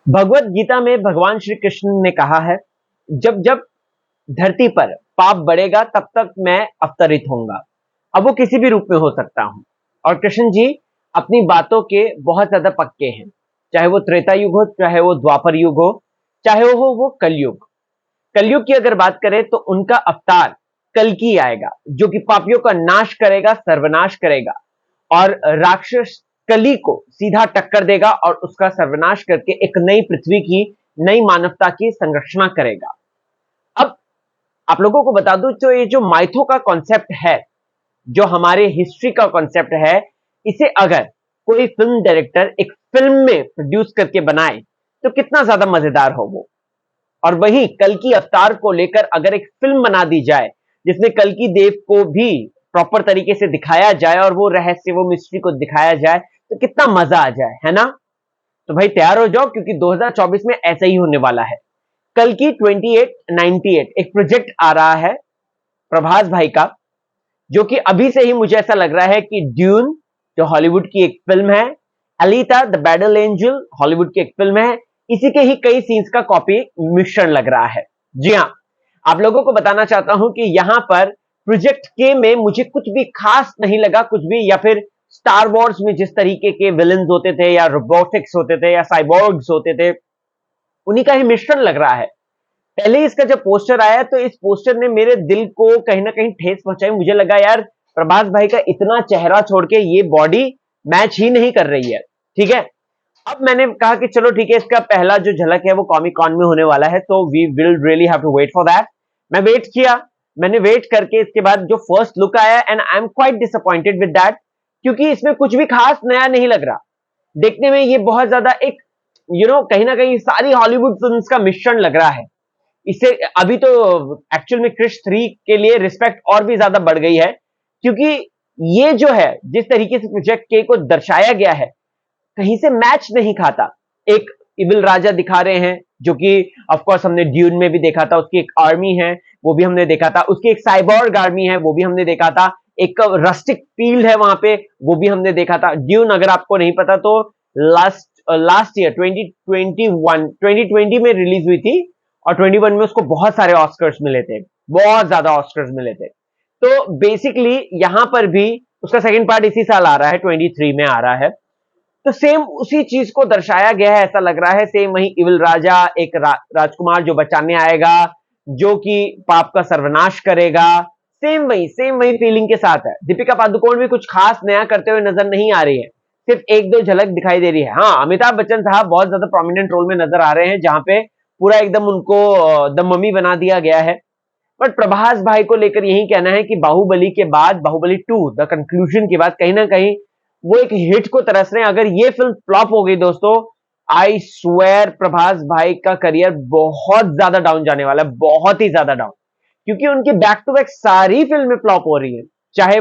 भगवत गीता में भगवान श्री कृष्ण ने कहा है, जब जब धरती पर पाप बढ़ेगा तब तक मैं अवतरित होऊंगा। अब वो किसी भी रूप में हो सकता हूं। और कृष्ण जी अपनी बातों के बहुत ज्यादा पक्के हैं, चाहे वो त्रेता युग हो, चाहे वो द्वापर युग हो, चाहे वो कलयुग। कलयुग की अगर बात करें तो उनका अवतार कल्कि आएगा, जो कि पापियों का नाश करेगा, सर्वनाश करेगा और राक्षस कली को सीधा टक्कर देगा और उसका सर्वनाश करके एक नई पृथ्वी की, नई मानवता की संरक्षणा करेगा। अब आप लोगों को बता दूं, तो ये जो माइथो का कॉन्सेप्ट है, जो हमारे हिस्ट्री का कॉन्सेप्ट है, इसे अगर कोई फिल्म डायरेक्टर एक फिल्म में प्रोड्यूस करके बनाए तो कितना ज्यादा मजेदार हो वो। और वहीं कल्कि अवतार को लेकर अगर एक फिल्म बना दी जाए जिसमें कल्कि देव को भी प्रॉपर तरीके से दिखाया जाए और वो रहस्य, वो मिस्ट्री को दिखाया जाए, तो कितना मजा आ जाए, है ना। तो भाई तैयार हो जाओ, क्योंकि 2024 में ऐसा ही होने वाला है। कल्कि 2898 एक प्रोजेक्ट आ रहा है प्रभास भाई का, जो कि अभी से ही मुझे ऐसा लग रहा है कि ड्यून जो हॉलीवुड की एक फिल्म है, Elita the battle angel Hollywood की एक फिल्म है, इसी के ही कई सीन्स का कॉपी मिश्रण लग रहा है। जी हाँ, आप लोगों को बताना चाहता हूं कि यहां पर प्रोजेक्ट के में मुझे कुछ भी खास नहीं लगा, कुछ भी, या फिर स्टार वॉर्स में जिस तरीके के विलन्स होते थे या रोबोटिक्स होते थे या साइबोर्ग्स होते थे, उन्हीं का ही मिश्रण लग रहा है। पहले ही इसका जब पोस्टर आया तो इस पोस्टर ने मेरे दिल को कहीं ना कहीं ठेस पहुंचाई। मुझे लगा यार, प्रभास भाई का इतना चेहरा छोड़ के ये बॉडी मैच ही नहीं कर रही है। ठीक है, अब मैंने कहा कि चलो ठीक है, इसका पहला जो झलक है वो कॉमिक कॉन में होने वाला है, तो we will really have to wait for that. मैं वेट किया, मैंने वेट करके इसके बाद जो फर्स्ट लुक आया, and I am quite disappointed with that, क्योंकि इसमें कुछ भी खास नया नहीं लग रहा। देखने में ये बहुत ज्यादा एक कहीं ना कहीं सारी हॉलीवुड फिल्म्स का मिश्रण लग रहा है। इससे अभी तो एक्चुअल में क्रिश 3 के लिए रिस्पेक्ट और भी ज्यादा बढ़ गई है, क्योंकि ये जो है जिस तरीके से प्रोजेक्ट के को दर्शाया गया है, कहीं से मैच नहीं खाता। एक इविल राजा दिखा रहे हैं, जो कि ऑफ कोर्स हमने ड्यून में भी देखा था, उसकी एक आर्मी है वो भी हमने देखा था, उसकी एक साइबोर्ग आर्मी है वो भी हमने देखा था, एक रस्टिक फील्ड है वहां पे वो भी हमने देखा था। ड्यून अगर आपको नहीं पता तो लास्ट ईयर 2020 में रिलीज हुई थी, और 21 में उसको बहुत सारे ऑस्कर्स मिले थे, बहुत ज्यादा ऑस्कर्स मिले थे। तो बेसिकली यहां पर भी उसका सेकंड पार्ट इसी साल आ रहा है, 23 में आ रहा है। तो सेम उसी चीज को दर्शाया गया है ऐसा लग रहा है। सेम वही इविल राजा, एक राजकुमार जो बचाने आएगा, जो कि पाप का सर्वनाश करेगा, सेम वही फीलिंग के साथ है। दीपिका पादुकोण भी कुछ खास नया करते हुए नजर नहीं आ रही है, सिर्फ एक दो झलक दिखाई दे रही है। हाँ, अमिताभ बच्चन साहब बहुत ज्यादा प्रोमिनेंट रोल में नजर आ रहे हैं, जहां पे पूरा एकदम उनको द मम्मी बना दिया गया है। बट प्रभास भाई को लेकर यही कहना है कि बाहुबली के बाद, बाहुबली 2 द कंक्लूजन के बाद, कहीं ना कहीं वो एक हिट को तरस रहे हैं। अगर ये फिल्म फ्लॉप हो गई दोस्तों, आई स्वेयर प्रभास भाई का करियर बहुत ज्यादा डाउन जाने वाला है, बहुत ही ज्यादा डाउन, क्योंकि उनकी बैक टू बैक सारी फिल्में फ्लॉप हो रही है। चाहे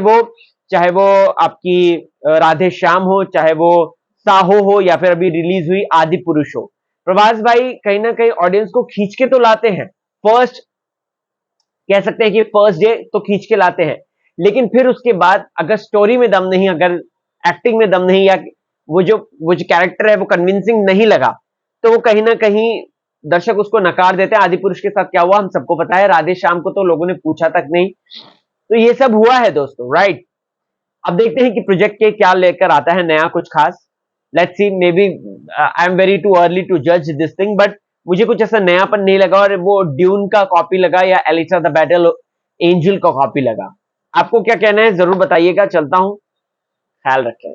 वो आपकी राधे श्याम हो, चाहे वो साहो हो, या फिर अभी रिलीज हुई आदि पुरुष हो। प्रभास भाई कहीं ना कहीं ऑडियंस को खींच के तो लाते हैं, फर्स्ट कह सकते हैं कि फर्स्ट डे तो खींच के लाते हैं, लेकिन फिर उसके बाद अगर स्टोरी में दम नहीं, अगर एक्टिंग में दम नहीं, या वो जो कैरेक्टर है वो कन्विंसिंग नहीं लगा, तो वो कहीं ना कहीं दर्शक उसको नकार देते हैं। आदि पुरुष के साथ क्या हुआ हम सबको पता है, राधे श्याम को तो लोगों ने पूछा तक नहीं। तो ये सब हुआ है दोस्तों, राइट। अब देखते हैं कि प्रोजेक्ट के क्या लेकर आता है नया कुछ खास। Let's see, maybe I am very too early to जज दिस थिंग, बट मुझे कुछ ऐसा नयापन नहीं लगा, और वो ड्यून का कॉपी लगा या एलिसा द बैटल एंजल का कॉपी लगा। आपको क्या कहना है जरूर बताइएगा। चलता हूं, ख्याल रखें।